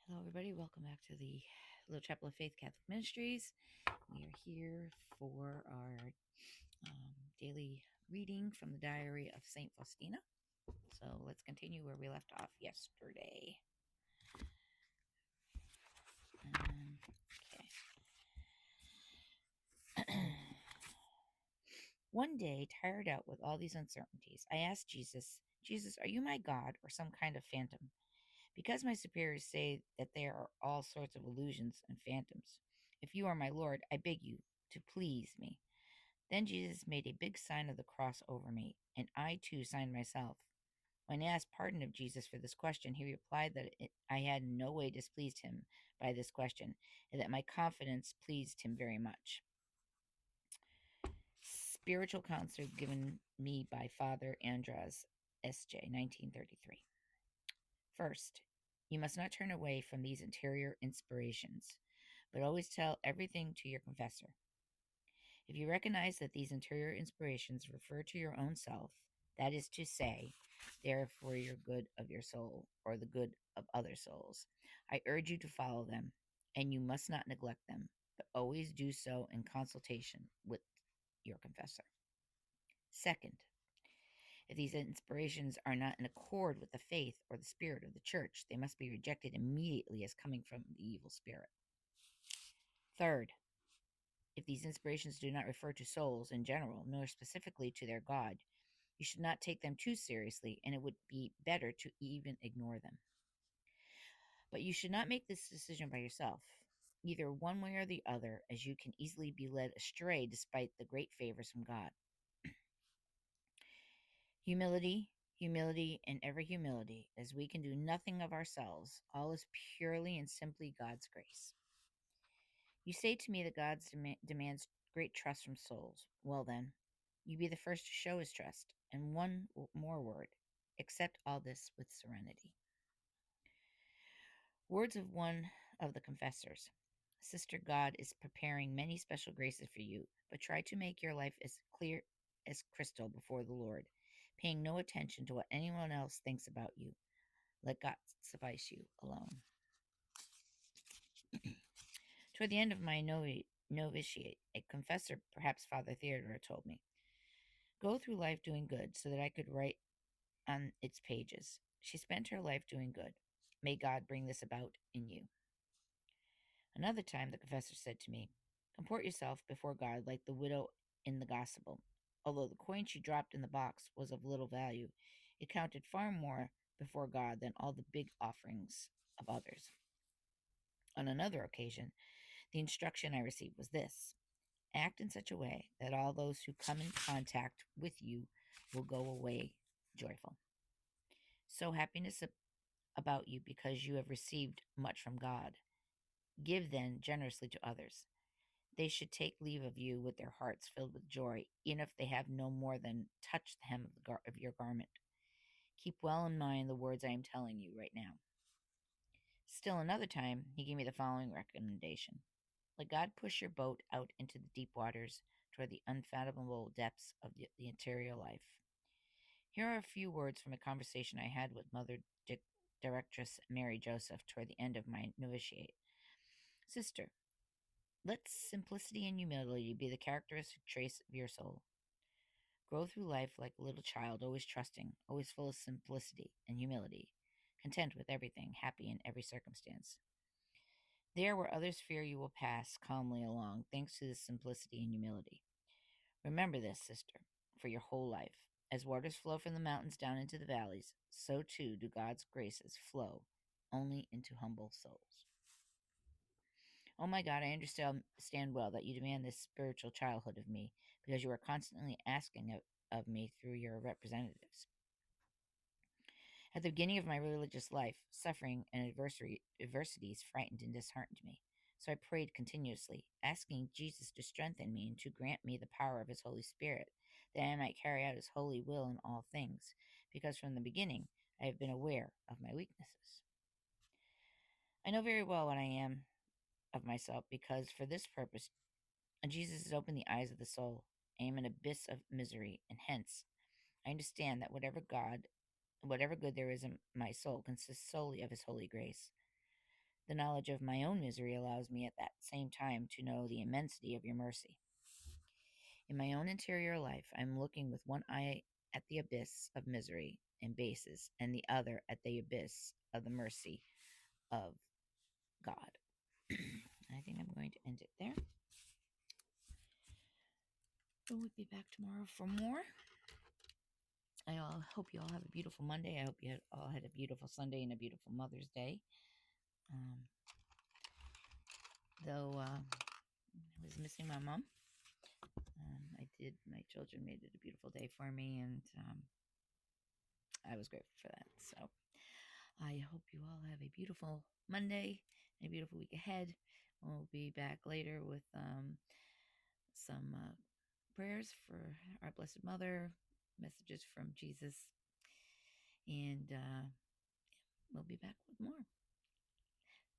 Hello, everybody. Welcome back to the Little Chapel of Faith Catholic Ministries. We are here for our daily reading from the diary of Saint Faustina. So let's continue where we left off yesterday. Okay. One day, tired out with all these uncertainties, I asked Jesus, Jesus, are you my God or some kind of phantom? Because my superiors say that there are all sorts of illusions and phantoms. If you are my Lord, I beg you to please me. Then Jesus made a big sign of the cross over me, and I too signed myself. When asked pardon of Jesus for this question, he replied that I had in no way displeased him by this question, and that my confidence pleased him very much. Spiritual counselor given me by Father Andras, S.J., 1933. First, you must not turn away from these interior inspirations, but always tell everything to your confessor. If you recognize that these interior inspirations refer to your own self, that is to say, they are for your good of your soul or the good of other souls, I urge you to follow them, and you must not neglect them, but always do so in consultation with your confessor. Second, if these inspirations are not in accord with the faith or the spirit of the church, they must be rejected immediately as coming from the evil spirit. Third, if these inspirations do not refer to souls in general, nor specifically to their God, you should not take them too seriously, and it would be better to even ignore them. But you should not make this decision by yourself, either one way or the other, as you can easily be led astray despite the great favors from God. Humility, humility, and ever humility, as we can do nothing of ourselves. All is purely and simply God's grace. You say to me that God demands great trust from souls. Well then, you be the first to show his trust. And one more word, accept all this with serenity. Words of one of the confessors. Sister, God is preparing many special graces for you, but try to make your life as clear as crystal before the Lord, paying no attention to what anyone else thinks about you. Let God suffice you alone. Toward the end of my novitiate, a confessor, perhaps Father Theodore, told me, go through life doing good so that I could write on its pages. She spent her life doing good. May God bring this about in you. Another time, the confessor said to me, comport yourself before God like the widow in the gospel. Although the coin she dropped in the box was of little value, it counted far more before God than all the big offerings of others. On another occasion, the instruction I received was this: act in such a way that all those who come in contact with you will go away joyful. Sow happiness about you because you have received much from God. Give then generously to others. They should take leave of you with their hearts filled with joy, even if they have no more than touched the hem of your garment. Keep well in mind the words I am telling you right now. Still another time, he gave me the following recommendation. Let God push your boat out into the deep waters toward the unfathomable depths of the interior life. Here are a few words from a conversation I had with Mother Directress Mary Joseph toward the end of my novitiate. Sister, let simplicity and humility be the characteristic traits of your soul. Grow through life like a little child, always trusting, always full of simplicity and humility, content with everything, happy in every circumstance. There, where others fear, you will pass calmly along, thanks to this simplicity and humility. Remember this, sister, for your whole life. As waters flow from the mountains down into the valleys, so too do God's graces flow only into humble souls. Oh my God, I understand well that you demand this spiritual childhood of me, because you are constantly asking of me through your representatives. At the beginning of my religious life, suffering and adversities frightened and disheartened me. So I prayed continuously, asking Jesus to strengthen me and to grant me the power of his Holy Spirit, that I might carry out his holy will in all things, because from the beginning I have been aware of my weaknesses. I know very well what I am of myself, because for this purpose Jesus has opened the eyes of the soul. I am an abyss of misery, and hence I understand that whatever good there is in my soul consists solely of his holy grace. The knowledge of my own misery allows me at that same time to know the immensity of your mercy. In my own interior life, I'm looking with one eye at the abyss of misery and bases, and the other at the abyss of the mercy of God. I think I'm going to end it there. We'll be back tomorrow for more. Hope you all have a beautiful Monday. I hope you all had a beautiful Sunday and a beautiful Mother's Day. Though I was missing my mom, my children made it a beautiful day for me, and I was grateful for that. So I hope you all have a beautiful Monday and a beautiful week ahead. We'll be back later with some prayers for our Blessed Mother, messages from Jesus, and we'll be back with more.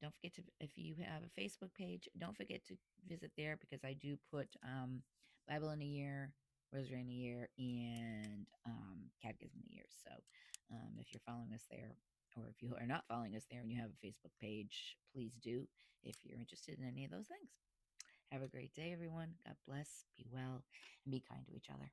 Don't forget to, if you have a Facebook page, don't forget to visit there, because I do put Bible in a year, Rosary in a year, and Catechism in a year. So if you're following us there, or if you are not following us there and you have a Facebook page, please do if you're interested in any of those things. Have a great day, everyone. God bless, be well, and be kind to each other.